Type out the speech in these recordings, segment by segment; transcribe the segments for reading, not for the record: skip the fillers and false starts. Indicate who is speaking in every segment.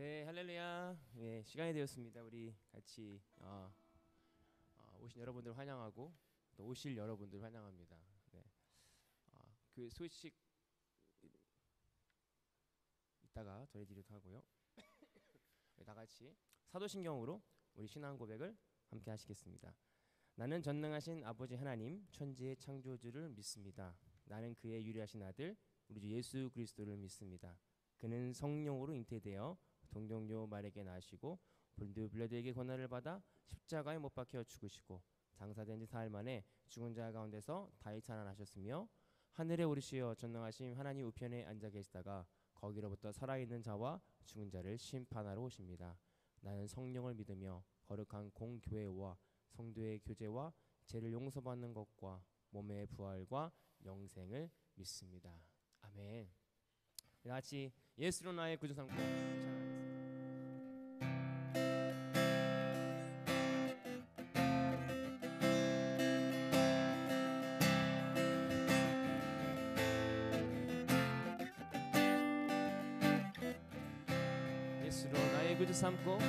Speaker 1: 네, 할렐루야. 예, 시간이 되었습니다. 우리 같이 오신 여러분들 환영하고 또 오실 여러분들 환영합니다. 네, 그 소식 이따가 전해드리도록 하고요. 다 같이 사도신경으로 우리 신앙 고백을 함께 하시겠습니다. 나는 전능하신 아버지 하나님 천지의 창조주를 믿습니다. 나는 그의 유일하신 아들 우리 주 예수 그리스도를 믿습니다. 그는 성령으로 잉태되어 동정녀 마리아에게 나시고 본디오 빌라도에게 고난을 받아 십자가에 못 박혀 죽으시고 장사된 지 사흘 만에 죽은 자 가운데서 다시 살아나셨으며 하늘에 오르시어 전능하신 하나님 우편에 앉아 계시다가 거기로부터 살아있는 자와 죽은 자를 심판하러 오십니다. 나는 성령을 믿으며 거룩한 공교회와 성도의 교제와 죄를 용서받는 것과 몸의 부활과 영생을 믿습니다. 아멘. 같이 예수로 나의 구주 삼고 찬양하겠습니다. 예수로 나의 구주 삼고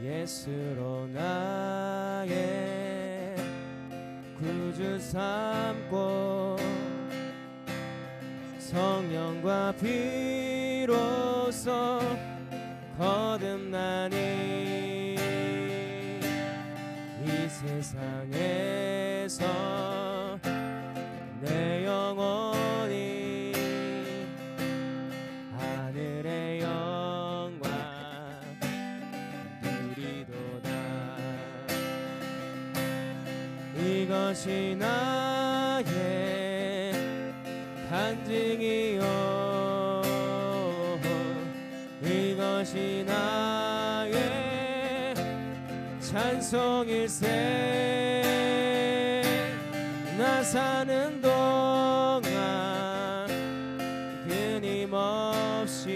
Speaker 1: 예수로 나의 구주 삼고 성령과 피로써 거듭나니 이 세상에서 내 영혼이 하늘의 영광 누리도다. 이것이 나의 간증이요 이것이 나의 찬송일세. 나 사는 동안 끊임없이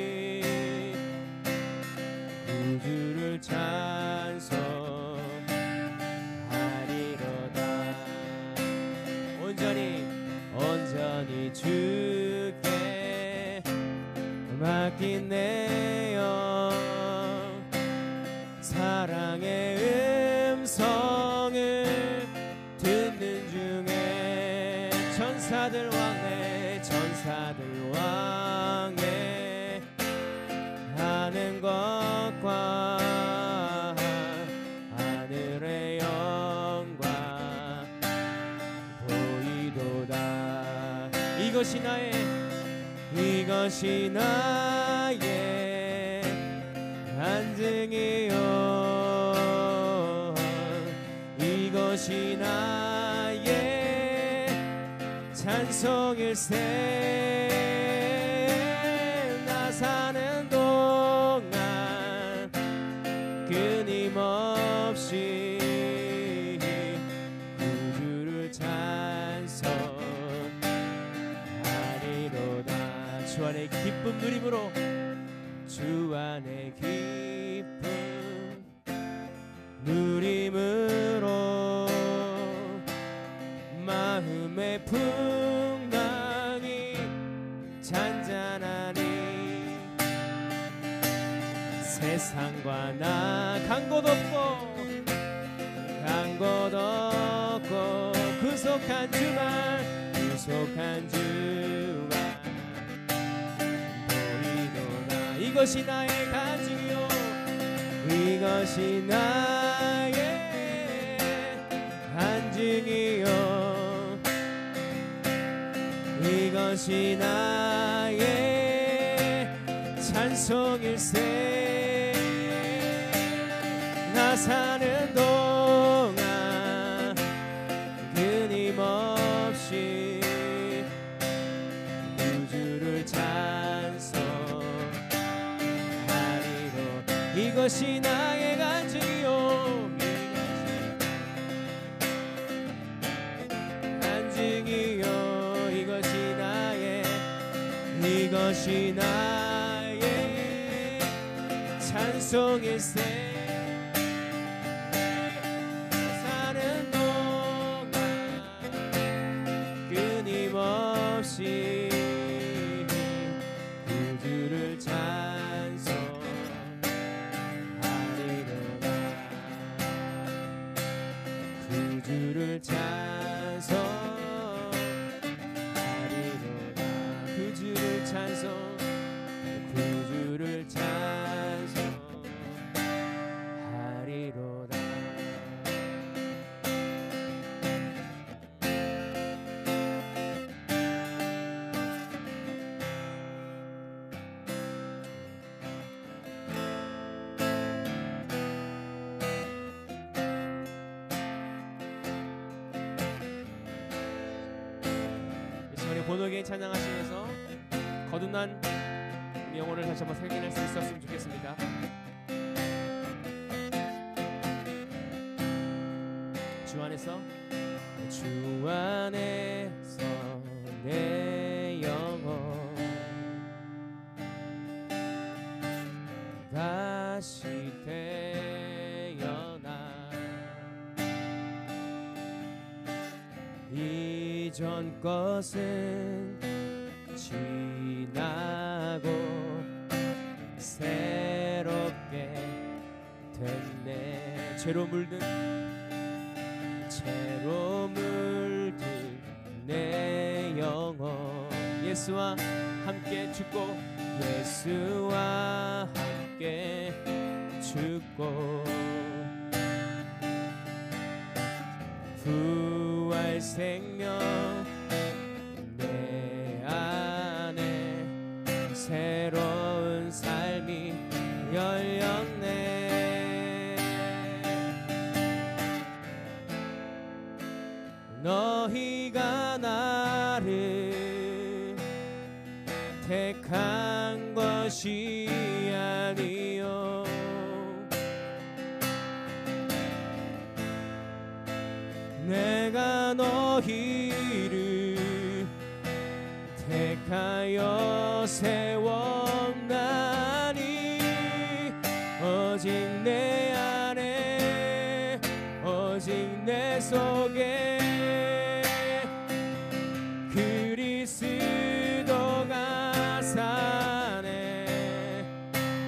Speaker 1: 구주를 찬송하리로다. 온전히 주께 맡긴 내 영 사랑의 음성을 듣는 중에 천사들 왕래 하는 것과 하늘의 영광 보이도다. 이것이 나의 간증이요 이것이 나의 찬송일세. 나 사는 동안 끊임없이 구주를 찬송하리로다. 주 안의 기쁨 누림으로 주 안의 기쁨 누림으로 마음의 풍랑이 잔잔하니 세상과 나 간 곳 없고 구속한 주만 보이도다. 이것이 나의 간증이요 이것이 나의 간증이요 이것이 나의 찬송일세. 나 사는 동안 끊임없이 구주를 찬송하리로. 이것이 나의 간증이요 이것이 나의 찬송일세. 사는 동안 끊임없이 구주를 찬송하리로다. 주를 찬송하리로다. 그 주를 찬송, 그 주를 찬송하리로다. 본호에게 찬양하시면서 거듭난 영혼을 다시 한번 살려낼 수 있었으면 좋겠습니다. 주 안에서, 주 안에서 내 영혼 다시 태어나 이전 것은 지나고 새롭게 됐네. 죄로 물든 내 영혼 예수와 함께 죽고 예수와 함께 죽고 부활 생명 내 안에 새로운 삶이 열렸네. 너희가 나를 택한 것이 아니요 내가 너희를 택하여 세웠나니 오직 내 안에 오직 내 속에 그리스도가 사네.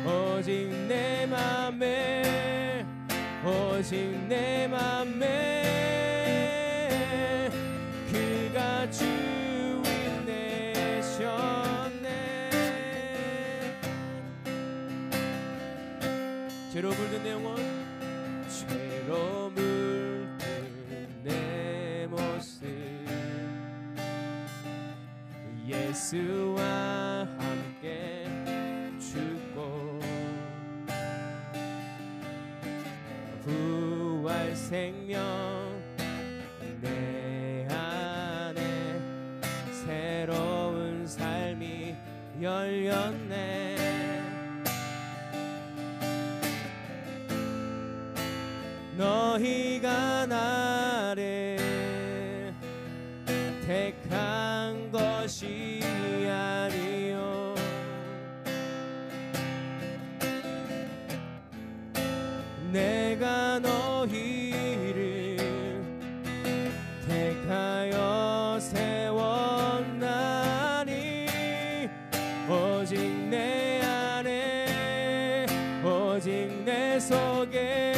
Speaker 1: 오직 내 맘에 오직 내 맘에 그가 주인 되셨네. 죄로 물든 내 영혼 죄로 물든 내 모습 예수와 함께 죽고 부활 생명 내 안에 새로운 삶이 열렸네. 너희가 나를 택한 것이 아니요 내가 너희를 택하여 세웠나니 오직 내 안에 오직 내 속에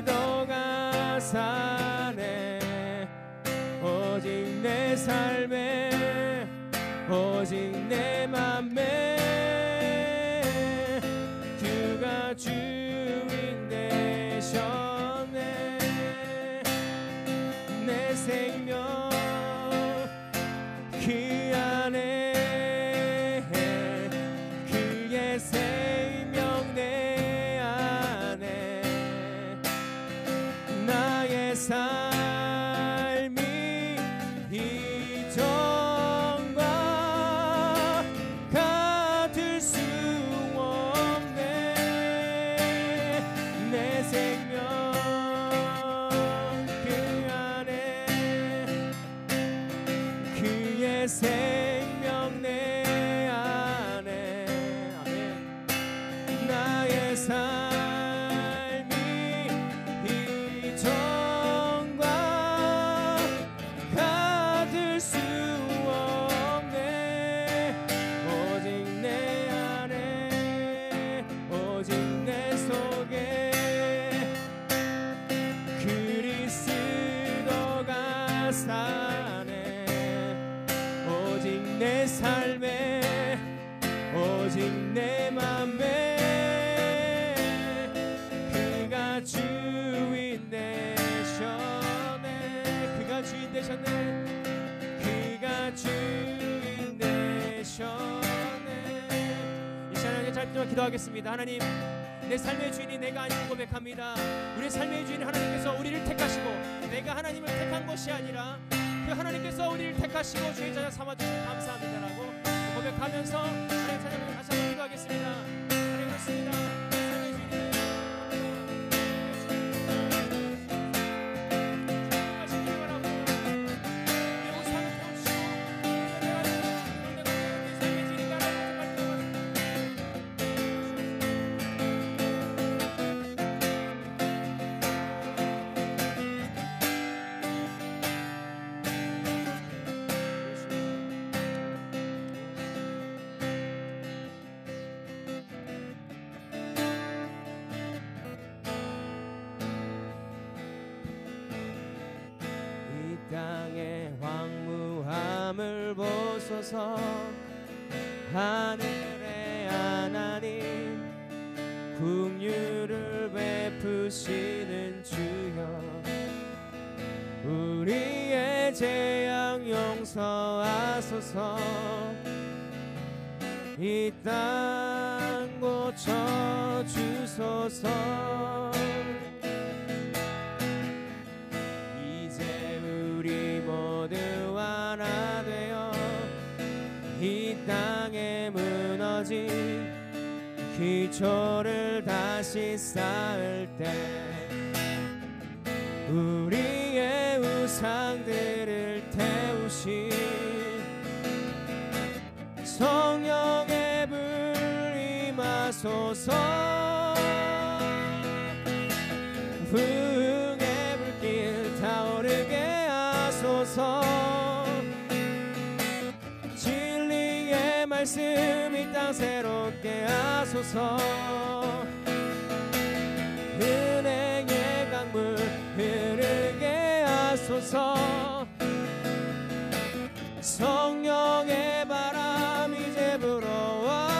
Speaker 1: 그리스도가 사네. 오직 내 삶에 오직 내 맘에 그가 주인 되셨네. 내 생명 그 안에 그의 새 내 삶에 오직 내 맘에 그가 주인 되셨네. 그가 주인 되셨네. 그가 주인 되셨네. 이 시간에 짧게 기도하겠습니다. 하나님, 내 삶의 주인이 내가 아님을 고백합니다. 우리 삶의 주인 하나님께서 우리를 택하시고 내가 하나님을 택한 것이 아니라 그 하나님께서 우리를 택하시고 주의 자녀 삼아주시니 감사합니다라고 고백하면서 하나님 찬양을 다시 한번 기도하겠습니다. 하나님 그렇습니다. 땅의 황무함을 보소서. 하늘의 하나님, 긍휼을 베푸시는 주여, 우리의 재앙 용서하소서. 이 땅 고쳐 주소서. 모두 하나 되어 이 땅에 무너진 기초를 다시 쌓을 때 우리의 우상들을 태우신 성령의 불 임하소서. 부흥의 불길 타오르게 진리의 말씀 이 땅 새롭게 하소서. 은혜의 강물 흐르게 하소서. 성령의 바람 이제 불어와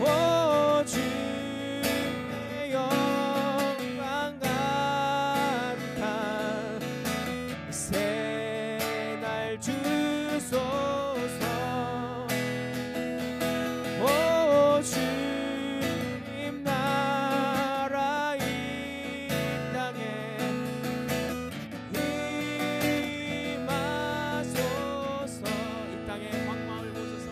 Speaker 1: 오 주의 영광 가득한 새날 주소서. 오 주님 나라 이 땅에 임하소서. 이 땅에 황무함을 보소서.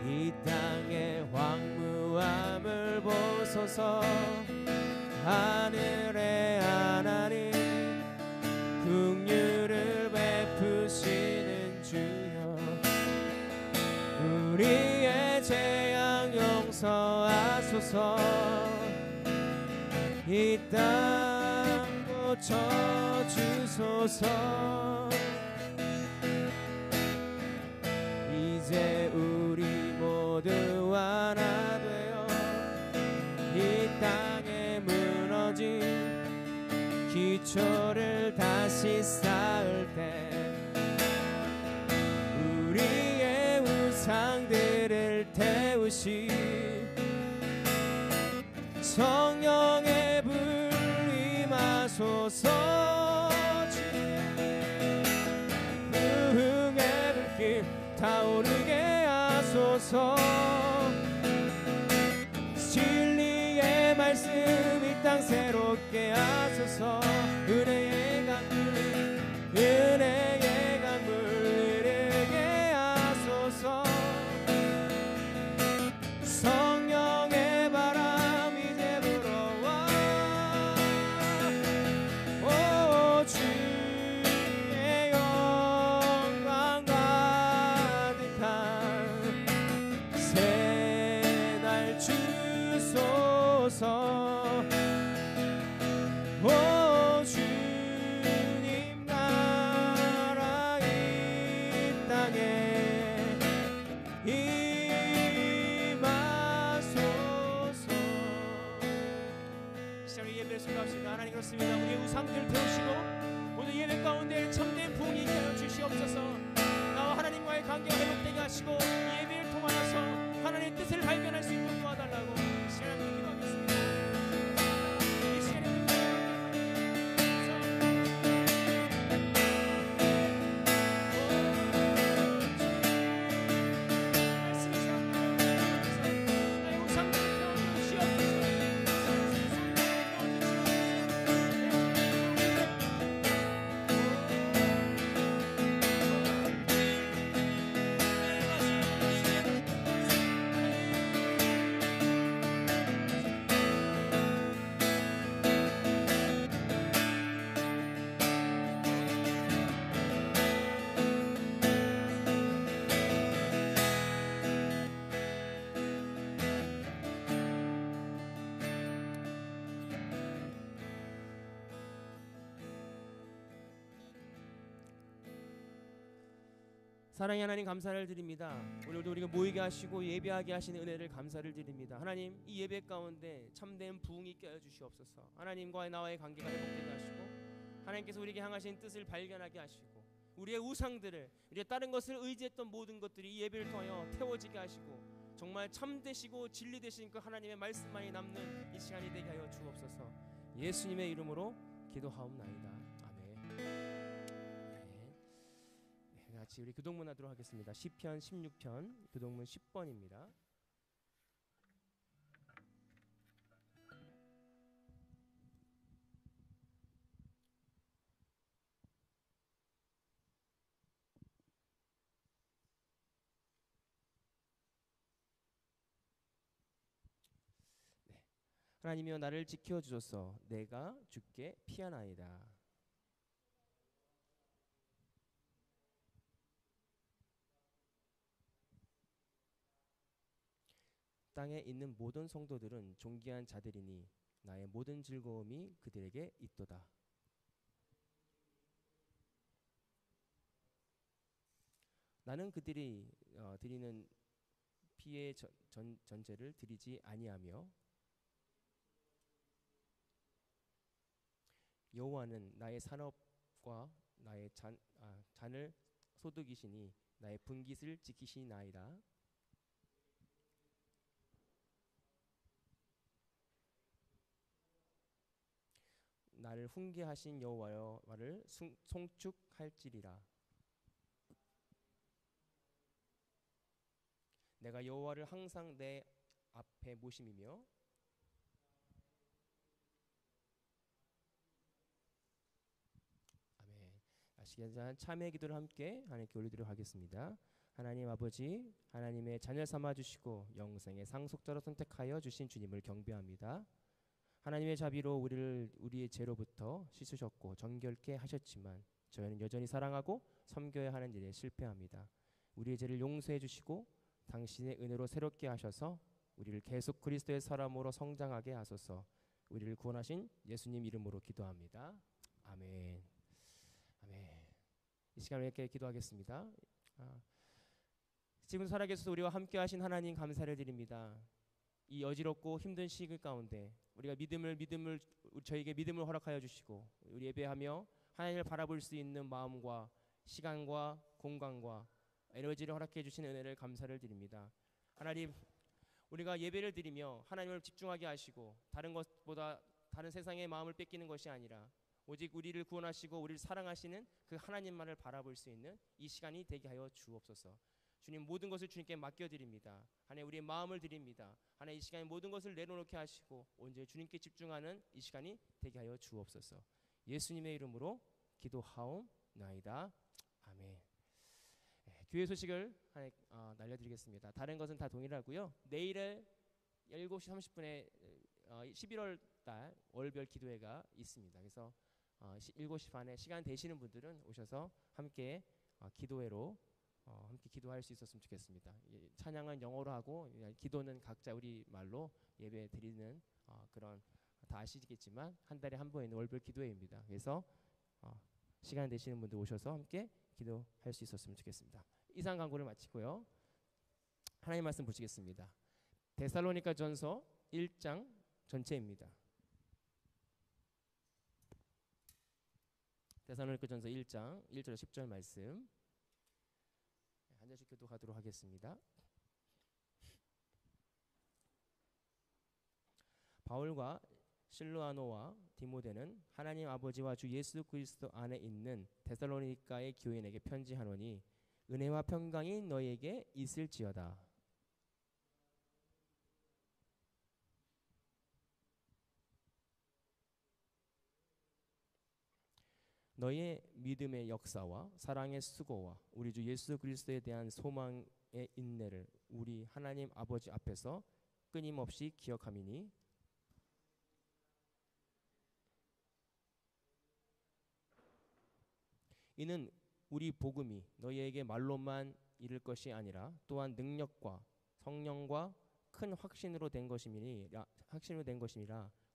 Speaker 1: 이 땅에 황무함을 보소서. 하늘의 하나님, 긍휼을 베푸시는 주여, 우리의 재앙 용서하소서. 이 땅 고쳐 주소서. 이제 우리 모두 하나 되어 이 땅에 무너진 기초를 다시 쌓을 때 우리의 우상들을 태우시 성령의 불 임하소서. 부흥의 불길 타오르게 하소서. 진리의 말씀 이 땅 새롭게 하소서. 은혜의 강물 은혜의 강물 흐르게 하소서. 성령의 바람 이제 불어와 오 주의 영광 가득한 새날 주소서. 오 주님 나라 이 땅에 임하소서. 시작을 예배를 수고합시다. 하나님 그렇습니다. 우리의 우상들을 태우시고 오늘 예배 가운데 참된 부흥이 있게 하여 주시옵소서. 사랑의 하나님 감사를 드립니다. 오늘도 우리가 모이게 하시고 예배하게 하시는 은혜를 감사를 드립니다. 하나님, 이 예배 가운데 참된 부흥이 껴여 주시옵소서. 하나님과 나와의 관계가 회복되게 하시고 하나님께서 우리에게 향하신 뜻을 발견하게 하시고 우리의 우상들을, 우리의 다른 것을 의지했던 모든 것들이 이 예배를 통하여 태워지게 하시고 정말 참되시고 진리되신 그 하나님의 말씀만이 남는 이 시간이 되게 하여 주옵소서. 예수님의 이름으로 기도하옵나이다. 아멘. 네. 같이 우리 교동문 하도록 하겠습니다. 시편 16편 교동문 10번입니다. 하나님이여 나를 지켜주소서. 내가 주께 피하나이다. 땅에 있는 모든 성도들은 존귀한 자들이니 나의 모든 즐거움이 그들에게 있도다. 나는 그들이 드리는 피의 전제를 드리지 아니하며 여호와는 나의 산업과 나의 잔을 소득이시니 나의 분깃을 지키시나이다. 나를 훈계하신 여호와를 송축할지리라. 내가 여호와를 항상 내 앞에 모심이며 아시겠지만 참회 기도를 함께 하나님께 올리도록 하겠습니다. 하나님 아버지, 하나님의 자녀 삼아 주시고 영생의 상속자로 선택하여 주신 주님을 경배합니다. 하나님의 자비로 우리의 죄로부터 씻으셨고 정결케 하셨지만 저희는 여전히 사랑하고 섬겨야 하는 일에 실패합니다. 우리의 죄를 용서해 주시고 당신의 은혜로 새롭게 하셔서 우리를 계속 그리스도의 사람으로 성장하게 하소서. 우리를 구원하신 예수님 이름으로 기도합니다. 아멘. 아멘. 이 시간을 이렇게 기도하겠습니다. 지금 살아계셔서 우리와 함께 하신 하나님 감사를 드립니다. 이 어지럽고 힘든 시기 가운데 우리가 저에게 믿음을 허락하여 주시고 우리 예배하며 하나님을 바라볼 수 있는 마음과 시간과 공간과 에너지를 허락해 주신 은혜를 감사를 드립니다. 하나님, 우리가 예배를 드리며 하나님을 집중하게 하시고 다른 것보다 다른 세상의 마음을 뺏기는 것이 아니라 오직 우리를 구원하시고 우리를 사랑하시는 그 하나님만을 바라볼 수 있는 이 시간이 되게 하여 주옵소서. 주님, 모든 것을 주님께 맡겨드립니다. 하나님, 우리의 마음을 드립니다. 하나님, 이 시간에 모든 것을 내려놓게 하시고 온전히 주님께 집중하는 이 시간이 되게 하여 주옵소서. 예수님의 이름으로 기도하옵나이다. 아멘. 교회 소식을 날려드리겠습니다. 다른 것은 다 동일하고요. 내일은 7시 30분에 11월 달 월별 기도회가 있습니다. 그래서 7시 반에 시간 되시는 분들은 오셔서 함께 기도회로 함께 기도할 수 있었으면 좋겠습니다. 찬양은 영어로 하고 기도는 각자 우리 말로 예배 드리는 그런 다 아시겠지만 한 달에 한 번 있는 월별 기도회입니다. 그래서 시간 되시는 분들 오셔서 함께 기도할 수 있었으면 좋겠습니다. 이상 광고를 마치고요. 하나님 말씀 보시겠습니다. 데살로니가 전서 1장 전체입니다. 데살로니가 전서 1장 1절 10절 말씀 한 절씩 교독하도록 하겠습니다. 바울과 실루아노와 디모데는 하나님 아버지와 주 예수 그리스도 안에 있는 데살로니가의 교인에게 편지하노니 은혜와 평강이 너희에게 있을지어다. 너희의 믿음의 역사와 사랑의 수고와 우리 주 예수 그리스도에 대한 소망의 인내를 우리 하나님 아버지 앞에서 끊임없이 기억함이니 이는 우리 복음이 너희에게 말로만 이를 것이 아니라 또한 능력과 성령과 큰 확신으로 된 것임이라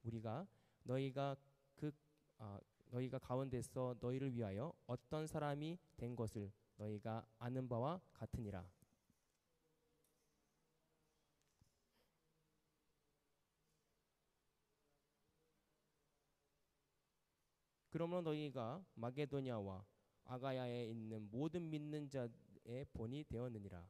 Speaker 1: 우리가 너희가 가운데서 너희를 위하여 어떤 사람이 된 것을 너희가 아는 바와 같으니라. 그러므로 너희가 마게도냐와 아가야에 있는 모든 믿는 자의 본이 되었느니라.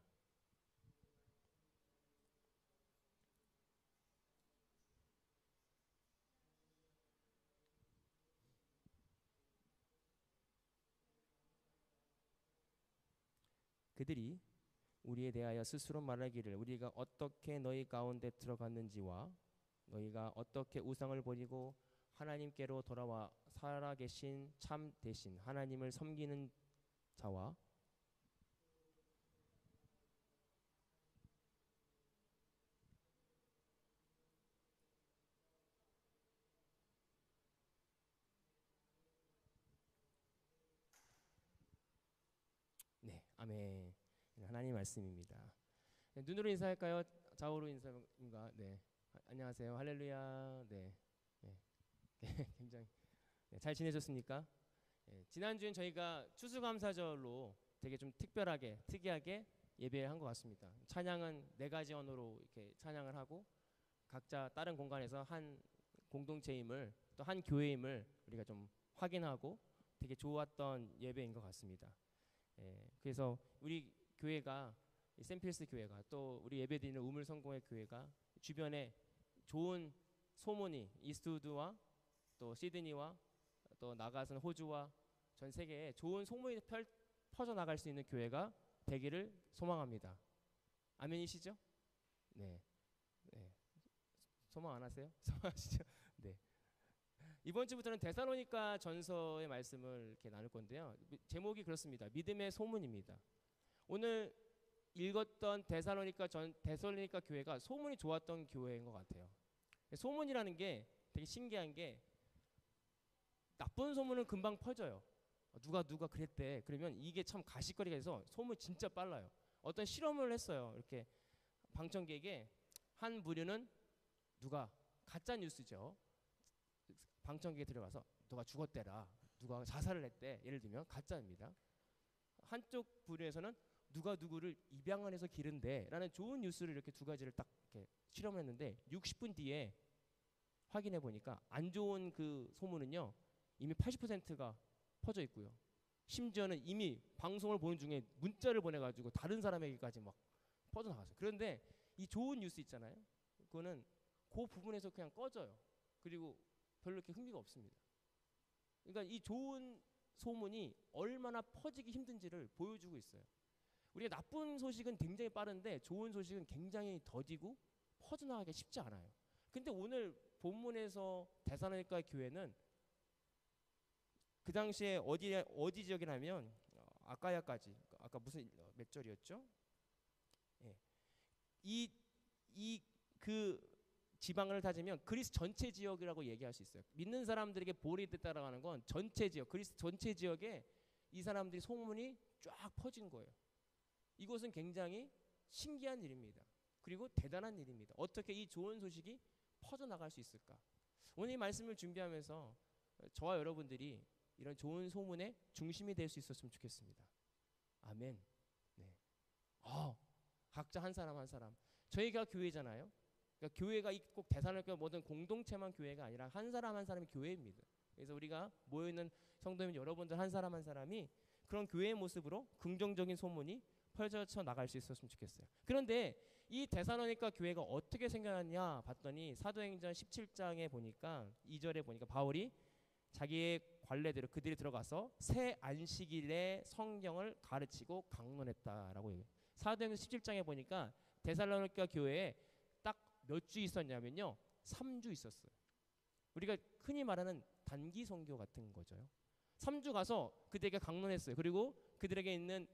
Speaker 1: 그들이 우리에 대하여 스스로 말하기를 우리가 어떻게 너희 가운데 들어갔는지와 너희가 어떻게 우상을 버리고 하나님께로 돌아와 살아계신 참 대신 하나님을 섬기는 자와 네, 아멘. 하나님 말씀입니다. 네, 눈으로 인사할까요? 좌우로 인사인가? 네, 안녕하세요. 할렐루야. 네, 네. 굉장히 잘 지내셨습니까? 지난주엔 저희가 추수감사절로 되게 좀 특별하게 특이하게 예배를 한 것 같습니다. 찬양은 4가지 언어로 이렇게 찬양을 하고 각자 다른 공간에서 한 공동체임을 또 한 교회임을 우리가 좀 확인하고 되게 좋았던 예배인 것 같습니다. 그래서 우리 교회가 샘필스 교회가 또 우리 예배드리는 우물성공회 교회가 주변에 좋은 소문이 이스트우드와 또 시드니와 또 나가서는 호주와 전 세계에 좋은 소문이 퍼져나갈 수 있는 교회가 되기를 소망합니다. 아멘이시죠? 네. 네. 소망 안 하세요? 소망하시죠? 네. 이번 주부터는 데살로니가 전서의 말씀을 이렇게 나눌 건데요. 제목이 그렇습니다. 믿음의 소문입니다. 오늘 읽었던 데살로니가 교회가 소문이 좋았던 교회인 것 같아요. 소문이라는 게 되게 신기한 게 나쁜 소문은 금방 퍼져요. 누가 그랬대. 그러면 이게 참 가시거리가 돼서 소문이 진짜 빨라요. 어떤 실험을 했어요. 이렇게 방청객에 한 부류는 누가 가짜 뉴스죠. 방청객에 들어가서 누가 죽었대라. 누가 자살을 했대. 예를 들면 가짜입니다. 한쪽 부류에서는 누가 누구를 입양원에서 기른대 라는 좋은 뉴스를 이렇게 2가지를 딱 이렇게 실험했는데 60분 뒤에 확인해 보니까 안 좋은 그 소문은요 이미 80%가 퍼져 있고요. 심지어는 이미 방송을 보는 중에 문자를 보내가지고 다른 사람에게까지 막 퍼져나갔어요. 그런데 이 좋은 뉴스 있잖아요. 그거는 그 부분에서 그냥 꺼져요. 그리고 별로 이렇게 흥미가 없습니다. 그러니까 이 좋은 소문이 얼마나 퍼지기 힘든지를 보여주고 있어요. 우리가 나쁜 소식은 굉장히 빠른데 좋은 소식은 굉장히 더디고 퍼져나가기가 쉽지 않아요. 근데 오늘 본문에서 데살로니가 교회는 그 당시에 어디 지역이라면 아까야까지 아까 무슨 몇 절이었죠? 예. 그 지방을 다지면 그리스 전체 지역이라고 얘기할 수 있어요. 믿는 사람들에게 볼이 됐다라는 건 전체 지역, 그리스 전체 지역에 이 사람들이 소문이 쫙 퍼진 거예요. 이것은 굉장히 신기한 일입니다. 그리고 대단한 일입니다. 어떻게 이 좋은 소식이 퍼져나갈 수 있을까? 오늘 이 말씀을 준비하면서 저와 여러분들이 이런 좋은 소문의 중심이 될 수 있었으면 좋겠습니다. 아멘. 네. 각자 한 사람 한 사람. 저희가 교회잖아요. 그러니까 교회가 꼭 데살로니가 모든 공동체만 교회가 아니라 한 사람 한 사람이 교회입니다. 그래서 우리가 모여있는 성도님 여러분들 한 사람 한 사람이 그런 교회의 모습으로 긍정적인 소문이 펼쳐져 나갈 수 있었으면 좋겠어요. 그런데 이 데살로니가 교회가 어떻게 생겨났냐 봤더니 사도행전 17장에 보니까 2절에 보니까 바울이 자기의 관례대로 그들이 들어가서 새 안식일에 성경을 가르치고 강론했다라고 얘기해요. 사도행전 17장에 보니까 데살로니가 교회에 딱 몇 주 있었냐면요 3주 있었어요. 우리가 흔히 말하는 단기 선교 같은 거죠. 3주 가서 그들에게 강론했어요. 그리고 그들에게 있는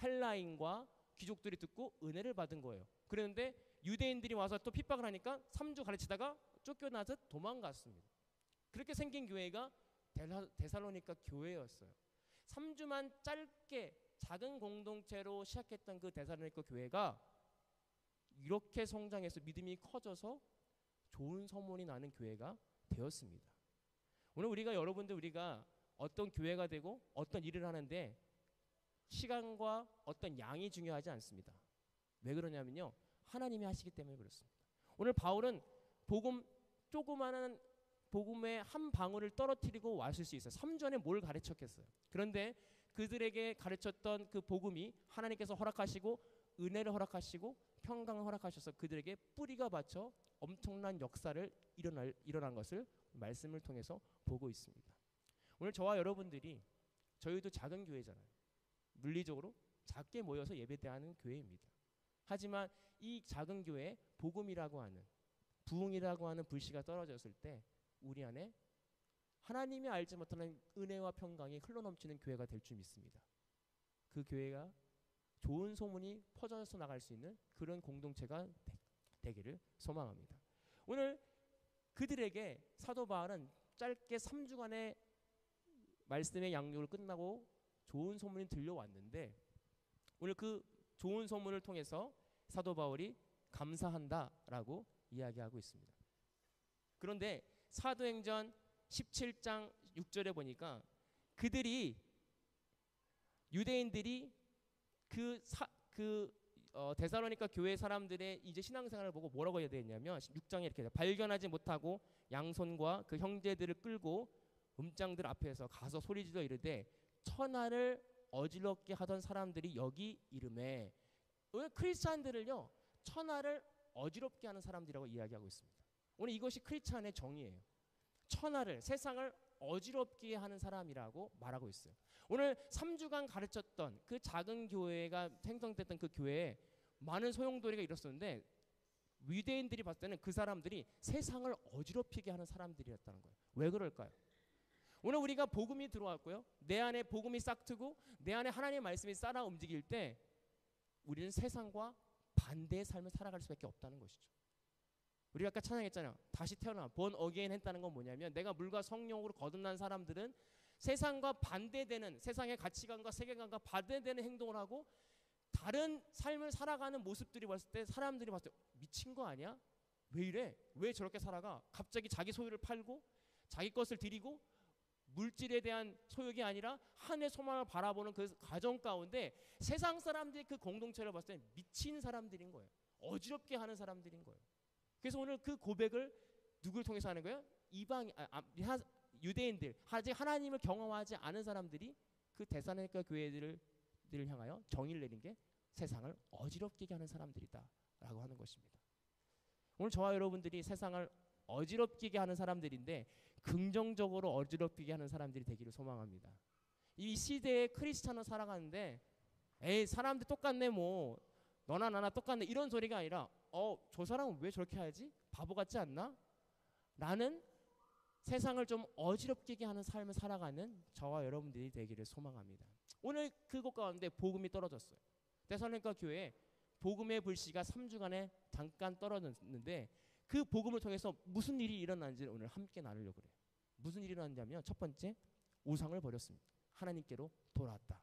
Speaker 1: 헬라인과 귀족들이 듣고 은혜를 받은 거예요. 그런데 유대인들이 와서 또 핍박을 하니까 3주 가르치다가 쫓겨나듯 도망갔습니다. 그렇게 생긴 교회가 데살로니가 교회였어요. 3주만 짧게 작은 공동체로 시작했던 그 데살로니가 교회가 이렇게 성장해서 믿음이 커져서 좋은 소문이 나는 교회가 되었습니다. 오늘 우리가 어떤 교회가 되고 어떤 일을 하는데 시간과 어떤 양이 중요하지 않습니다. 왜 그러냐면요, 하나님이 하시기 때문에 그렇습니다. 오늘 바울은 복음, 조그마한 복음의 한 방울을 떨어뜨리고 왔을 수 있어요. 3주 안에 뭘 가르쳤겠어요. 그런데 그들에게 가르쳤던 그 복음이 하나님께서 허락하시고 은혜를 허락하시고 평강을 허락하셔서 그들에게 뿌리가 받쳐 엄청난 역사를 일어난 것을 말씀을 통해서 보고 있습니다. 오늘 저와 여러분들이, 저희도 작은 교회잖아요. 물리적으로 작게 모여서 예배드리는 교회입니다. 하지만 이 작은 교회에 복음이라고 하는, 부흥이라고 하는 불씨가 떨어졌을 때 우리 안에 하나님이 알지 못하는 은혜와 평강이 흘러넘치는 교회가 될 줄 믿습니다. 그 교회가 좋은 소문이 퍼져서 나갈 수 있는 그런 공동체가 되기를 소망합니다. 오늘 그들에게 사도 바울은 짧게 3주간의 말씀의 양육을 끝나고 좋은 소문이 들려왔는데, 오늘 그 좋은 소문을 통해서 사도 바울이 감사한다라고 이야기하고 있습니다. 그런데 사도행전 17장 6절에 보니까 그들이, 유대인들이 데살로니가 교회 사람들의 이제 신앙생활을 보고 뭐라고 해야 되냐면 6장에 이렇게 발견하지 못하고 양손과 그 형제들을 끌고 음장들 앞에서 가서 소리질러 이르되 천하를 어지럽게 하던 사람들이 여기 이름에, 오늘 크리스찬들을요 천하를 어지럽게 하는 사람들이라고 이야기하고 있습니다. 오늘 이것이 크리스찬의 정의예요. 천하를, 세상을 어지럽게 하는 사람이라고 말하고 있어요. 오늘 3주간 가르쳤던 그 작은 교회가 생성됐던 그 교회에 많은 소용돌이가 일었었는데 유대인들이 봤을 때는 그 사람들이 세상을 어지럽히게 하는 사람들이었다는 거예요. 왜 그럴까요? 오늘 우리가 복음이 들어왔고요, 내 안에 복음이 싹트고 내 안에 하나님의 말씀이 쌓아 움직일 때 우리는 세상과 반대의 삶을 살아갈 수밖에 없다는 것이죠. 우리가 아까 찬양했잖아요. 다시 태어나 born again 했다는 건 뭐냐면, 내가 물과 성령으로 거듭난 사람들은 세상과 반대되는, 세상의 가치관과 세계관과 반대되는 행동을 하고 다른 삶을 살아가는 모습들이 봤을 때 사람들이 봤을 때 미친 거 아니야? 왜 이래? 왜 저렇게 살아가? 갑자기 자기 소유를 팔고 자기 것을 드리고 물질에 대한 소욕이 아니라 하늘의 소망을 바라보는 그 가정 가운데 세상 사람들이 그 공동체를 봤을 때 미친 사람들인 거예요. 어지럽게 하는 사람들인 거예요. 그래서 오늘 그 고백을 누구를 통해서 하는 거예요? 유대인들, 아직 하나님을 경험하지 않은 사람들이 그 데살로니가 교회들을 향하여 정의를 내린 게 세상을 어지럽게 하는 사람들이다 라고 하는 것입니다. 오늘 저와 여러분들이 세상을 어지럽게 하는 사람들인데 긍정적으로 어지럽게 하는 사람들이 되기를 소망합니다. 이 시대에 크리스찬으로 살아가는데 에이 사람들 똑같네, 뭐 너나 나나 똑같네, 이런 소리가 아니라 저 사람은 왜 저렇게 하지? 바보 같지 않나? 라는 세상을 좀 어지럽게 하는 삶을 살아가는 저와 여러분들이 되기를 소망합니다. 오늘 그곳 가운데 복음이 떨어졌어요. 데살로니가 교회에 복음의 불씨가 3주간에 잠깐 떨어졌는데 그 복음을 통해서 무슨 일이 일어나는지를 오늘 함께 나누려고 그래요. 무슨 일이 일어났냐면, 첫 번째, 우상을 버렸습니다. 하나님께로 돌아왔다.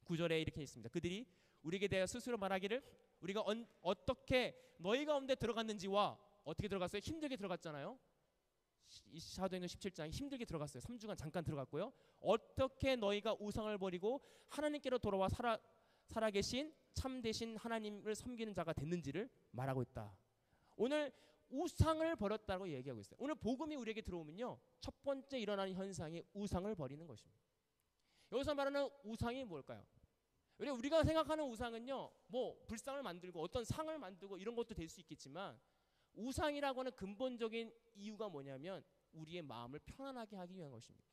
Speaker 1: 9절에 이렇게 있습니다. 그들이 우리에게 대하여 스스로 말하기를 우리가 어떻게 너희 가운데 들어갔는지와, 어떻게 들어갔어요? 힘들게 들어갔잖아요. 사도행전 17장 힘들게 들어갔어요. 3주간 잠깐 들어갔고요. 어떻게 너희가 우상을 버리고 하나님께로 돌아와 살아계신 참되신 하나님을 섬기는 자가 됐는지를 말하고 있다. 오늘 우상을 버렸다고 얘기하고 있어요. 오늘 복음이 우리에게 들어오면요, 첫 번째 일어나는 현상이 우상을 버리는 것입니다. 여기서 말하는 우상이 뭘까요? 우리가 생각하는 우상은요, 뭐 불상을 만들고 어떤 상을 만들고 이런 것도 될 수 있겠지만, 우상이라고 하는 근본적인 이유가 뭐냐면 우리의 마음을 편안하게 하기 위한 것입니다.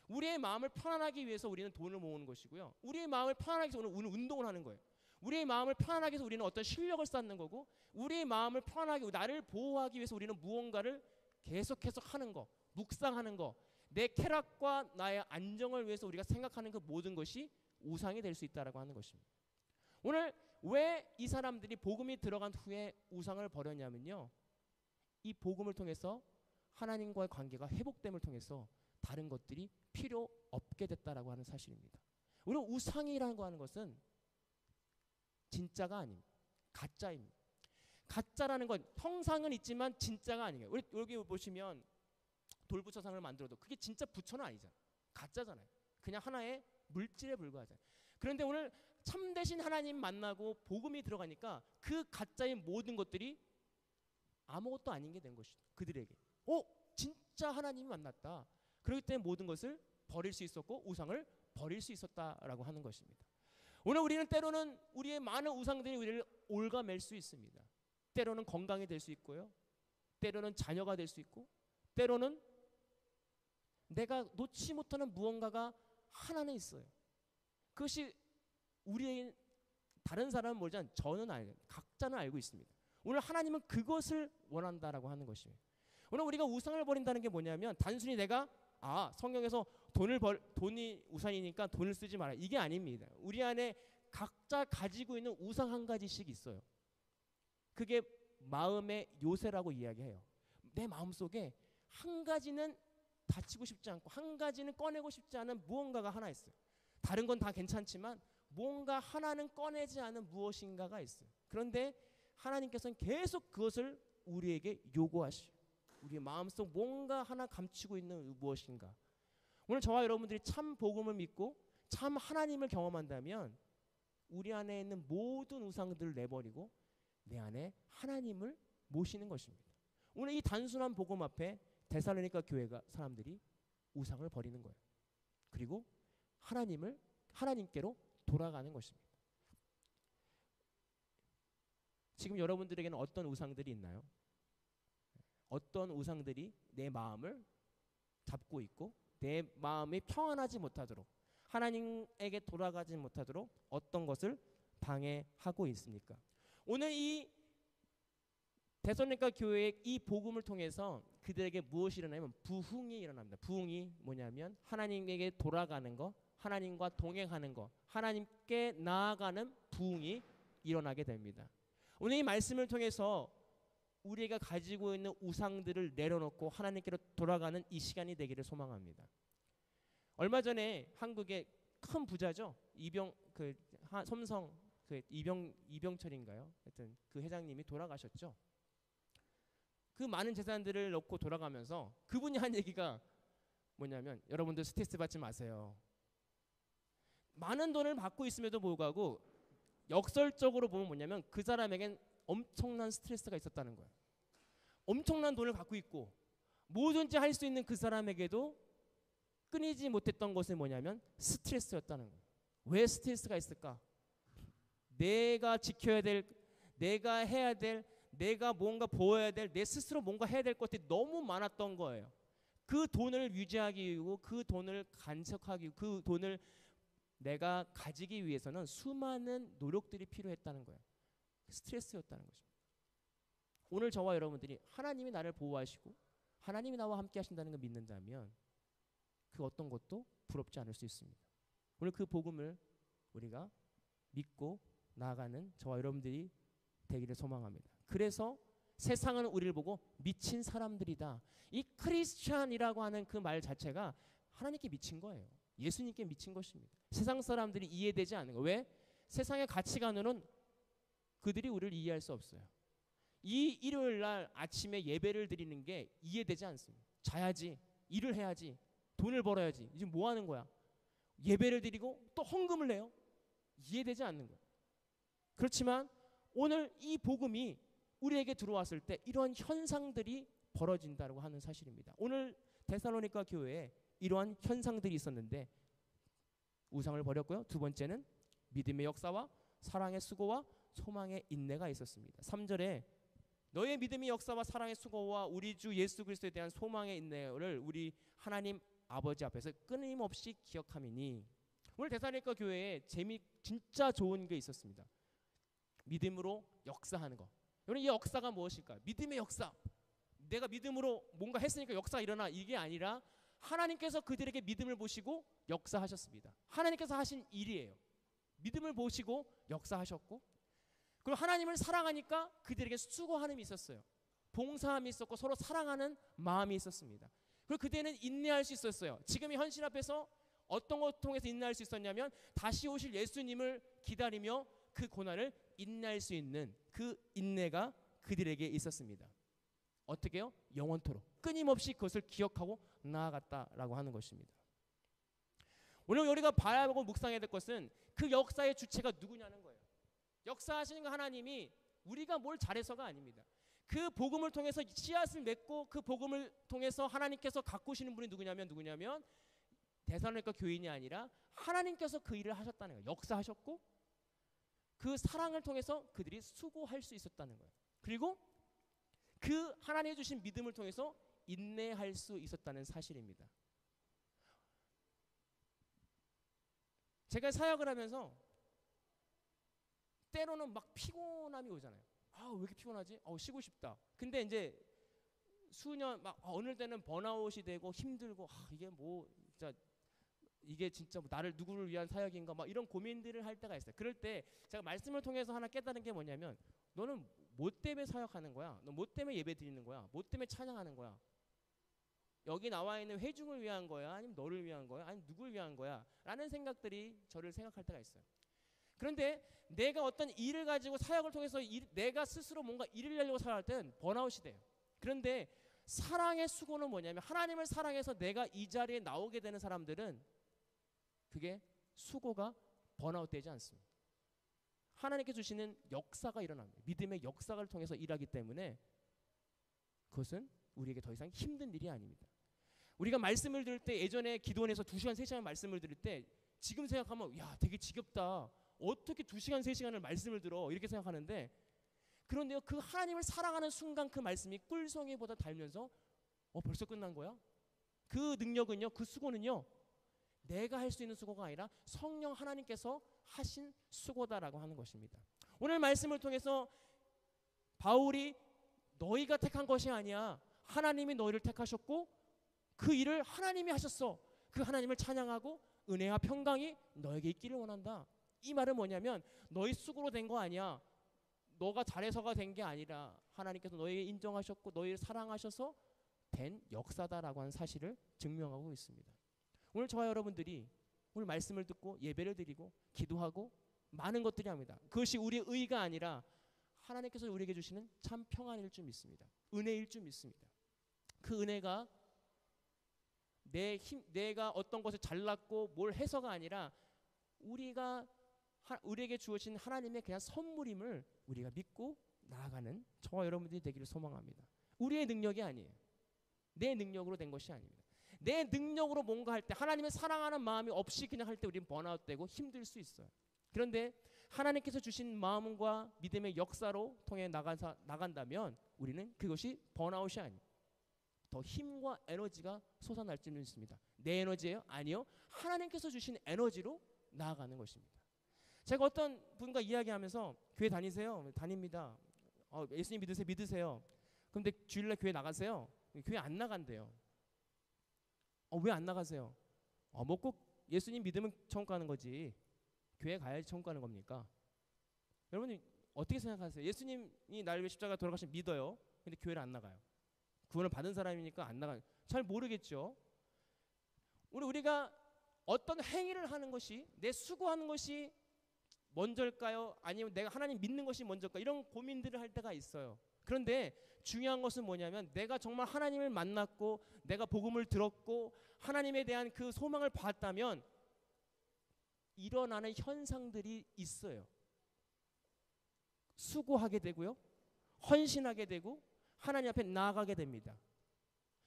Speaker 1: 우리의 마음을 편안하기 위해서 우리는 돈을 모으는 것이고요, 우리의 마음을 편안하게 해서 우리는 운동을 하는 거예요. 우리의 마음을 편안하게 해서 우리는 어떤 실력을 쌓는 거고, 우리의 마음을 편안하게, 나를 보호하기 위해서 우리는 무언가를 계속해서 하는 거, 묵상하는 거, 내 쾌락과 나의 안정을 위해서 우리가 생각하는 그 모든 것이 우상이 될 수 있다라고 하는 것입니다. 오늘 왜 이 사람들이 복음이 들어간 후에 우상을 버렸냐면요, 이 복음을 통해서 하나님과의 관계가 회복됨을 통해서 다른 것들이 필요 없게 됐다라고 하는 사실입니다. 우리 우상이라는 거 하는 것은 진짜가 아닙니다. 가짜입니다. 가짜라는 건 형상은 있지만 진짜가 아니에요. 우리 여기 보시면 돌부처상을 만들어도 그게 진짜 부처는 아니잖아요. 가짜잖아요. 그냥 하나의 물질에 불과하잖아요. 그런데 오늘 참되신 하나님 만나고 복음이 들어가니까 그 가짜의 모든 것들이 아무것도 아닌 게 된 것이죠. 그들에게. 진짜 하나님이 만났다. 그렇기 때문에 모든 것을 버릴 수 있었고 우상을 버릴 수 있었다라고 하는 것입니다. 오늘 우리는 때로는 우리의 많은 우상들이 우리를 올가맬 수 있습니다. 때로는 건강이 될 수 있고요. 때로는 자녀가 될 수 있고 때로는 내가 놓지 못하는 무언가가 하나는 있어요. 그것이 우리의 다른 사람은 모르지만 저는 알고 각자는 알고 있습니다. 오늘 하나님은 그것을 원한다라고 하는 것이에요. 오늘 우리가 우상을 버린다는 게 뭐냐면 단순히 내가 성경에서 돈이 우상이니까 돈을 쓰지 마라 이게 아닙니다. 우리 안에 각자 가지고 있는 우상 한 가지씩 있어요. 그게 마음의 요새라고 이야기해요. 내 마음속에 한 가지는 다치고 싶지 않고 한 가지는 꺼내고 싶지 않은 무언가가 하나 있어요. 다른 건 다 괜찮지만 뭔가 하나는 꺼내지 않은 무엇인가가 있어요. 그런데 하나님께서는 계속 그것을 우리에게 요구하시오. 우리의 마음속 뭔가 하나 감추고 있는 무엇인가. 오늘 저와 여러분들이 참 복음을 믿고 참 하나님을 경험한다면 우리 안에 있는 모든 우상들을 내버리고 내 안에 하나님을 모시는 것입니다. 오늘 이 단순한 복음 앞에 데살로니가 교회가 사람들이 우상을 버리는 거예요. 그리고 하나님께로 돌아가는 것입니다. 지금 여러분들에게는 어떤 우상들이 있나요? 어떤 우상들이 내 마음을 잡고 있고 내 마음이 평안하지 못하도록 하나님에게 돌아가지 못하도록 어떤 것을 방해하고 있습니까? 오늘 이 데살로니가 교회의 이 복음을 통해서 그들에게 무엇이 일어나냐면 부흥이 일어납니다. 부흥이 뭐냐면 하나님에게 돌아가는 것, 하나님과 동행하는 것, 하나님께 나아가는 부흥이 일어나게 됩니다. 오늘 이 말씀을 통해서 우리가 가지고 있는 우상들을 내려놓고 하나님께로 돌아가는 이 시간이 되기를 소망합니다. 얼마 전에 한국의 큰 부자죠. 이병철인가요? 하여튼 그 회장님이 돌아가셨죠. 그 많은 재산들을 놓고 돌아가면서 그분이 한 얘기가 뭐냐면 여러분들 스트레스 받지 마세요. 많은 돈을 받고 있음에도 불구하고 역설적으로 보면 뭐냐면 그 사람에겐 엄청난 스트레스가 있었다는 거예요. 엄청난 돈을 갖고 있고 뭐든지 할 수 있는 그 사람에게도 끊이지 못했던 것은 뭐냐면 스트레스였다는 거예요. 왜 스트레스가 있을까? 내가 지켜야 될, 내가 해야 될, 내가 뭔가 보여야 될, 내 스스로 뭔가 해야 될 것들이 너무 많았던 거예요. 그 돈을 유지하기 위하고 그 돈을 간척하기 위해 그 돈을 내가 가지기 위해서는 수많은 노력들이 필요했다는 거예요. 스트레스였다는 거죠. 오늘 저와 여러분들이 하나님이 나를 보호하시고 하나님이 나와 함께 하신다는 걸 믿는다면 그 어떤 것도 부럽지 않을 수 있습니다. 오늘 그 복음을 우리가 믿고 나아가는 저와 여러분들이 되기를 소망합니다. 그래서 세상은 우리를 보고 미친 사람들이다. 이 크리스찬이라고 하는 그 말 자체가 하나님께 미친 거예요. 예수님께 미친 것입니다. 세상 사람들이 이해되지 않는 거예요. 왜? 세상의 가치관으로는 그들이 우리를 이해할 수 없어요. 이 일요일 날 아침에 예배를 드리는 게 이해되지 않습니다. 자야지, 일을 해야지, 돈을 벌어야지. 지금 뭐 하는 거야? 예배를 드리고 또 헌금을 내요. 이해되지 않는 거예요. 그렇지만 오늘 이 복음이 우리에게 들어왔을 때 이러한 현상들이 벌어진다고 하는 사실입니다. 오늘 데살로니가 교회에 이러한 현상들이 있었는데 우상을 버렸고요. 두 번째는 믿음의 역사와 사랑의 수고와 소망의 인내가 있었습니다. 3절에 너의 믿음의 역사와 사랑의 수고와 우리 주 예수 그리스도에 대한 소망의 인내를 우리 하나님 아버지 앞에서 끊임없이 기억함이니. 오늘 데살로니가 교회에 진짜 좋은 게 있었습니다. 믿음으로 역사하는 거. 여러분 이 역사가 무엇일까요? 믿음의 역사. 내가 믿음으로 뭔가 했으니까 역사가 일어나 이게 아니라 하나님께서 그들에게 믿음을 보시고 역사하셨습니다. 하나님께서 하신 일이에요. 믿음을 보시고 역사하셨고 그리고 하나님을 사랑하니까 그들에게 수고하는 힘이 있었어요. 봉사함이 있었고 서로 사랑하는 마음이 있었습니다. 그리고 그들은 인내할 수 있었어요. 지금 이 현실 앞에서 어떤 것 통해서 인내할 수 있었냐면 다시 오실 예수님을 기다리며 그 고난을 인내할 수 있는 그 인내가 그들에게 있었습니다. 어떻게 해요? 영원토록 끊임없이 그것을 기억하고 나아갔다라고 하는 것입니다. 오늘 우리가 바라보고 묵상해야 될 것은 그 역사의 주체가 누구냐는 거예요. 역사하시는 그 하나님이 우리가 뭘 잘해서가 아닙니다. 그 복음을 통해서 씨앗을 맺고 그 복음을 통해서 하나님께서 가꾸시는 분이 누구냐면 데살로니가 교인이 아니라 하나님께서 그 일을 하셨다는 거예요. 역사하셨고 그 사랑을 통해서 그들이 수고할 수 있었다는 거예요. 그리고 그 하나님이 주신 믿음을 통해서 인내할 수 있었다는 사실입니다. 제가 사역을 하면서 때로는 막 피곤함이 오잖아요. 아, 왜 이렇게 피곤하지? 쉬고 싶다. 근데 이제 수년 막 어느 때는 번아웃이 되고 힘들고 이게 진짜 나를 누구를 위한 사역인가 막 이런 고민들을 할 때가 있어요. 그럴 때 제가 말씀을 통해서 하나 깨달은 게 뭐냐면 너는 뭐 때문에 사역하는 거야? 너 뭐 때문에 예배 드리는 거야? 뭐 때문에 찬양하는 거야? 여기 나와 있는 회중을 위한 거야? 아니면 너를 위한 거야? 아니면 누굴 위한 거야? 라는 생각들이 저를 생각할 때가 있어요. 그런데 내가 어떤 일을 가지고 사역을 통해서 내가 스스로 뭔가 일을 하려고 살아갈 때는 번아웃이 돼요. 그런데 사랑의 수고는 뭐냐면 하나님을 사랑해서 내가 이 자리에 나오게 되는 사람들은 그게 수고가 번아웃 되지 않습니다. 하나님께 주시는 역사가 일어납니다. 믿음의 역사를 통해서 일하기 때문에 그것은 우리에게 더 이상 힘든 일이 아닙니다. 우리가 말씀을 들을 때 예전에 기도원에서 2시간 3시간 말씀을 들을 때 지금 생각하면 야 되게 지겹다. 어떻게 2시간 3시간을 말씀을 들어 이렇게 생각하는데 그런데요 그 하나님을 사랑하는 순간 그 말씀이 꿀송이보다 달면서 벌써 끝난 거야? 그 능력은요 그 수고는요 내가 할 수 있는 수고가 아니라 성령 하나님께서 하신 수고다라고 하는 것입니다. 오늘 말씀을 통해서 바울이 너희가 택한 것이 아니야. 하나님이 너희를 택하셨고 그 일을 하나님이 하셨어. 그 하나님을 찬양하고 은혜와 평강이 너에게 있기를 원한다. 이 말은 뭐냐면 너희 수고로 된 거 아니야. 너가 잘해서가 된 게 아니라 하나님께서 너희를 인정하셨고 너희를 사랑하셔서 된 역사다라고 하는 사실을 증명하고 있습니다. 오늘 저와 여러분들이 오늘 말씀을 듣고 예배를 드리고 기도하고 많은 것들이 합니다. 그것이 우리의 의가 아니라 하나님께서 우리에게 주시는 참 평안일 줄 믿습니다. 은혜일 줄 믿습니다. 그 은혜가 내가 어떤 것을 잘났고 뭘 해서가 아니라 우리에게 주어진 하나님의 그냥 선물임을 우리가 믿고 나아가는 저와 여러분들이 되기를 소망합니다. 우리의 능력이 아니에요. 내 능력으로 된 것이 아닙니다. 내 능력으로 뭔가 할 때 하나님을 사랑하는 마음이 없이 그냥 할 때 우리는 번아웃되고 힘들 수 있어요. 그런데 하나님께서 주신 마음과 믿음의 역사로 통해 나간다면 우리는 그것이 번아웃이 아니에요. 더 힘과 에너지가 솟아날 줄 믿습니다. 내 에너지예요? 아니요. 하나님께서 주신 에너지로 나아가는 것입니다. 제가 어떤 분과 이야기하면서 교회 다니세요? 다닙니다. 예수님 믿으세요. 그런데 주일날 교회 나가세요? 교회 안 나간대요. 왜 안 나가세요? 뭐 꼭 예수님 믿으면 천국 가는 거지. 교회 가야지 천국 가는 겁니까? 여러분이 어떻게 생각하세요? 예수님이 나를 위해 십자가에 돌아가신 믿어요. 근데 교회를 안 나가요. 구원을 받은 사람이니까 안 나가요. 잘 모르겠죠. 우리가 어떤 행위를 하는 것이 내 수고하는 것이 먼저일까요? 아니면 내가 하나님 믿는 것이 먼저일까? 이런 고민들을 할 때가 있어요. 그런데 중요한 것은 뭐냐면 내가 정말 하나님을 만났고 내가 복음을 들었고 하나님에 대한 그 소망을 봤다면 일어나는 현상들이 있어요. 수고하게 되고요. 헌신하게 되고 하나님 앞에 나아가게 됩니다.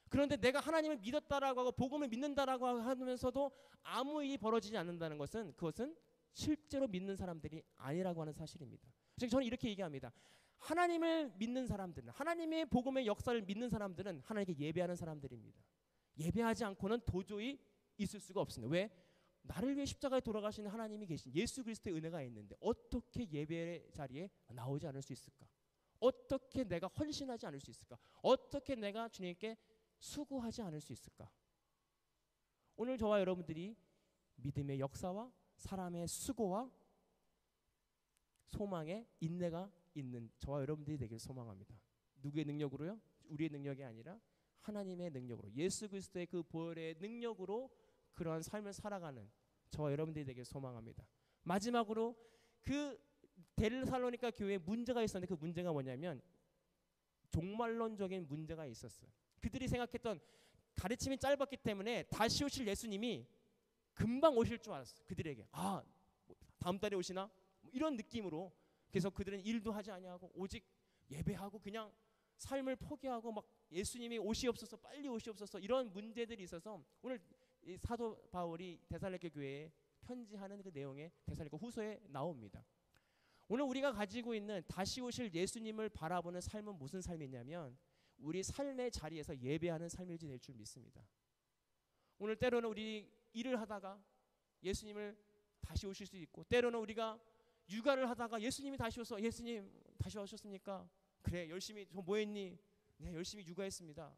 Speaker 1: 그런데 내가 하나님을 믿었다라고 하고 복음을 믿는다라고 하면서도 아무 일이 벌어지지 않는다는 것은 그것은 실제로 믿는 사람들이 아니라고 하는 사실입니다. 그래서 저는 이렇게 얘기합니다. 하나님을 믿는 사람들은 하나님의 복음의 역사를 믿는 사람들은 하나님께 예배하는 사람들입니다. 예배하지 않고는 도저히 있을 수가 없습니다. 왜? 나를 위해 십자가에 돌아가시는 하나님이 계신 예수 그리스도의 은혜가 있는데 어떻게 예배 자리에 나오지 않을 수 있을까? 어떻게 내가 헌신하지 않을 수 있을까? 어떻게 내가 주님께 수고하지 않을 수 있을까? 오늘 저와 여러분들이 믿음의 역사와 사람의 수고와 소망의 인내가 있는 저와 여러분들이 되길 소망합니다. 누구의 능력으로요? 우리의 능력이 아니라 하나님의 능력으로 예수 그리스도의 그 보혈의 능력으로 그러한 삶을 살아가는 저와 여러분들이 되길 소망합니다. 마지막으로 그 데살로니가 교회에 문제가 있었는데 그 문제가 뭐냐면 종말론적인 문제가 있었어요. 그들이 생각했던 가르침이 짧았기 때문에 다시 오실 예수님이 금방 오실 줄 알았어. 그들에게 뭐 다음 달에 오시나? 뭐 이런 느낌으로. 그래서 그들은 일도 하지 아니하고 오직 예배하고 그냥 삶을 포기하고 막 예수님이 오시옵소서, 빨리 오시옵소서, 이런 문제들이 있어서 오늘 이 사도 바울이 데살로니가 교회에 편지하는 그 내용에 데살로니가 후서에 나옵니다. 오늘 우리가 가지고 있는 다시 오실 예수님을 바라보는 삶은 무슨 삶이냐면 우리 삶의 자리에서 예배하는 삶일지 될 줄 믿습니다. 오늘 때로는 우리 일을 하다가 예수님을 다시 오실 수 있고, 때로는 우리가 육아를 하다가 예수님이 다시 오셔서 예수님 다시 오셨습니까? 그래, 열심히 저 뭐 했니? 네, 열심히 육아했습니다.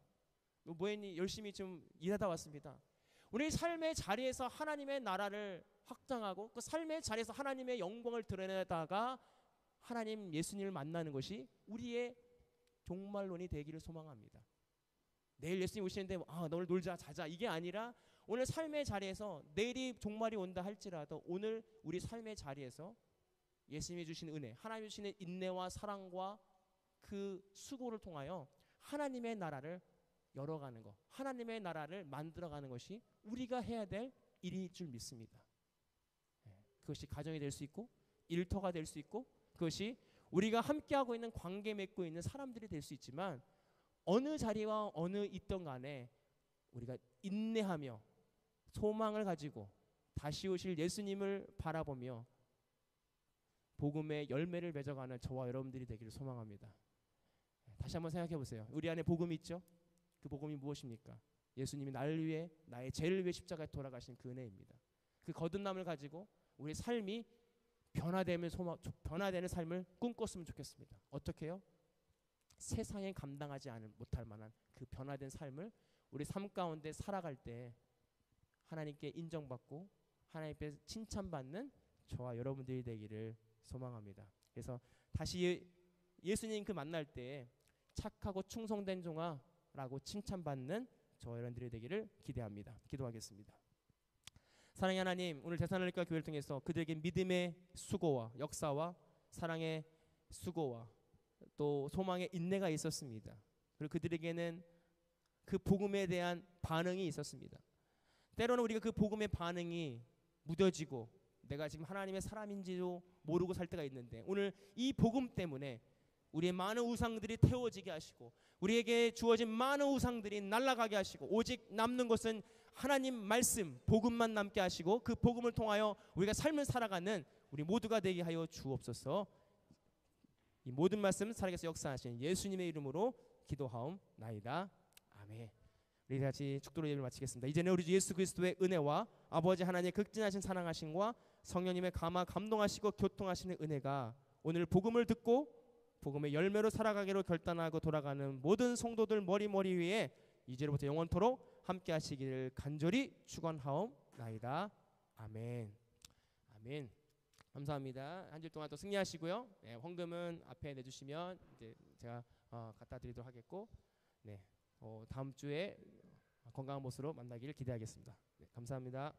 Speaker 1: 뭐 했니? 열심히 좀 일하다 왔습니다. 우리 삶의 자리에서 하나님의 나라를 확장하고 그 삶의 자리에서 하나님의 영광을 드러내다가 하나님 예수님을 만나는 것이 우리의 종말론이 되기를 소망합니다. 내일 예수님 오시는데 오늘 놀자 자자 이게 아니라 오늘 삶의 자리에서 내일이 종말이 온다 할지라도 오늘 우리 삶의 자리에서 예수님이 주신 은혜, 하나님이 주시는 인내와 사랑과 그 수고를 통하여 하나님의 나라를 열어가는 것, 하나님의 나라를 만들어가는 것이 우리가 해야 될 일일 줄 믿습니다. 그것이 가정이 될 수 있고 일터가 될 수 있고 그것이 우리가 함께하고 있는 관계 맺고 있는 사람들이 될 수 있지만 어느 자리와 어느 있던 간에 우리가 인내하며 소망을 가지고 다시 오실 예수님을 바라보며 복음의 열매를 맺어가는 저와 여러분들이 되기를 소망합니다. 다시 한번 생각해 보세요. 우리 안에 복음이 있죠? 그 복음이 무엇입니까? 예수님이 나를 위해 나의 죄를 위해 십자가에 돌아가신 그 은혜입니다. 그 거듭남을 가지고 우리 삶이 변화되는 삶을 꿈꿨으면 좋겠습니다. 어떻게 해요? 세상에 감당하지 못할 만한 그 변화된 삶을 우리 삶 가운데 살아갈 때 하나님께 인정받고 하나님께 칭찬받는 저와 여러분들이 되기를 소망합니다. 그래서 다시 예수님 그 만날 때 착하고 충성된 종아라고 칭찬받는 저와 여러분들이 되기를 기대합니다. 기도하겠습니다. 사랑의 하나님, 오늘 데살로니가 교회를 통해서 그들에게 믿음의 수고와 역사와 사랑의 수고와 또 소망의 인내가 있었습니다. 그리고 그들에게는 그 복음에 대한 반응이 있었습니다. 때로는 우리가 그 복음의 반응이 무뎌지고 내가 지금 하나님의 사람인지도 모르고 살 때가 있는데 오늘 이 복음 때문에 우리의 많은 우상들이 태워지게 하시고 우리에게 주어진 많은 우상들이 날아가게 하시고 오직 남는 것은 하나님 말씀 복음만 남게 하시고 그 복음을 통하여 우리가 삶을 살아가는 우리 모두가 되게 하여 주옵소서. 이 모든 말씀 살아계서 역사하신 예수님의 이름으로 기도하옵나이다. 아멘. 우리 같이 축도로 예배를 마치겠습니다. 이제는 우리 주 예수 그리스도의 은혜와 아버지 하나님의 극진하신 사랑하심과 성령님의 감동하시고 교통하시는 은혜가 오늘 복음을 듣고 복음의 열매로 살아가기로 결단하고 돌아가는 모든 성도들 머리 위에 이제로부터 영원토록 함께 하시기를 간절히 축원하옵나이다. 아멘. 아멘. 감사합니다. 한 주 동안 또 승리하시고요. 네, 헌금은 앞에 내주시면 이제 제가 갖다 드리도록 하겠고, 네, 다음 주에 건강한 모습으로 만나기를 기대하겠습니다. 네, 감사합니다.